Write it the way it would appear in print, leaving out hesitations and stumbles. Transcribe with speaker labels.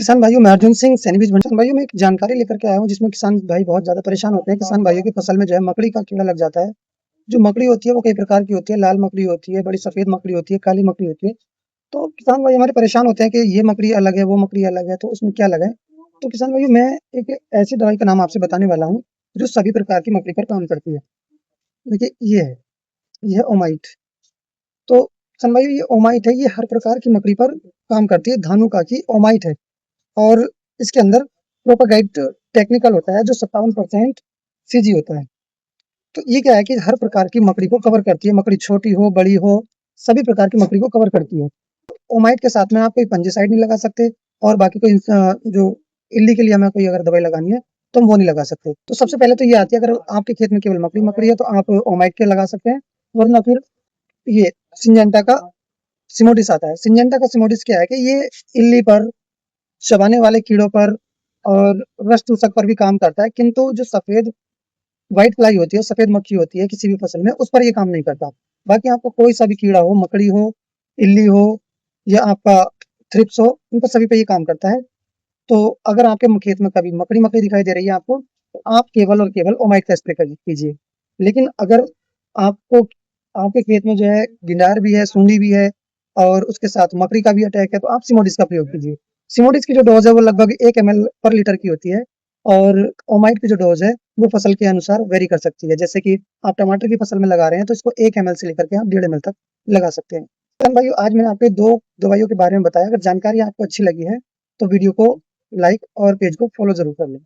Speaker 1: किसान भाइयों, मैं अर्जुन सिंह सैनी बीज भंडार। किसान भाइयों, मैं एक जानकारी लेकर के आया हूँ जिसमें किसान भाई बहुत ज़्यादा परेशान होते हैं। किसान भाइयों की फसल में जो है मकड़ी का कीड़ा लग जाता है। जो मकड़ी होती है वो कई प्रकार की होती है, लाल मकड़ी होती है, बड़ी सफ़ेद मकड़ी होती है, काली मकड़ी होती है। तो किसान भाई हमारे परेशान होते हैं कि ये मकड़ी अलग है, वो मकड़ी अलग है, तो उसमें क्या अलग है? तो किसान भाइयों, मैं एक ऐसी दवाई का नाम आपसे बताने वाला हूँ, जो सभी प्रकार की मकड़ी पर काम करती है। देखिए ये है ओमाइट। तो किसान भाइयों, ये ओमाइट है, ये हर प्रकार की मकड़ी पर काम करती है। धानुका की ओमाइट है। और इसके अंदर प्रोपागेट टेक्निकल होता है जो 57% सीजी होता है। तो ये क्या है कि हर प्रकार की मकड़ी को कवर करती है, मकड़ी छोटी हो, बड़ी हो, सभी प्रकार की मकड़ी को कवर करती है। ओमाइट के साथ में आप कोई फंजीसाइड नहीं लगा सकते और बाकी कोई जो इल्ली के लिए हमें कोई अगर दवाई लगानी है तो हम वो नहीं लगा सकते। तो सबसे पहले तो ये आती है, अगर आपके खेत में केवल मकड़ी मकड़ी है तो आप ओमाइट के लगा सकते हैं, वरना फिर ये सिंजेंटा का सिमोडिस आता है। सिंजेंटा का सिमोडिस क्या है कि ये इल्ली पर, चबाने वाले कीड़ों पर और रस चूसक पर भी काम करता है, किंतु जो सफेद व्हाइट फ्लाई होती है, सफेद मक्खी होती है किसी भी फसल में, उस पर ये काम नहीं करता। बाकी आपको कोई सा भी कीड़ा हो, मकड़ी हो, इल्ली हो या आपका थ्रिप्स हो, इन पर सभी पे ये काम करता है। तो अगर आपके खेत में कभी मकड़ी मकड़ी दिखाई दे रही है आपको, तो आप केवल और केवल ओमाइट का स्प्रे कीजिए। लेकिन अगर आपको आपके खेत में जो है गिंडार भी है, सूंडी भी है और उसके साथ मकड़ी का भी अटैक है, तो आप सिमोडिस का प्रयोग कीजिए। सिमोडिस की जो डोज है वो लगभग 1 ml पर लीटर की होती है और ओमाइट की जो डोज है वो फसल के अनुसार वेरी कर सकती है। जैसे कि आप टमाटर की फसल में लगा रहे हैं तो इसको 1 ml से लेकर के आप 1.5 ml तक लगा सकते हैं। किसान भाइयों, आज मैंने आपको 2 दवाइयों के बारे में बताया। अगर जानकारी आपको अच्छी लगी है तो वीडियो को लाइक और पेज को फॉलो ज़रूर कर लें।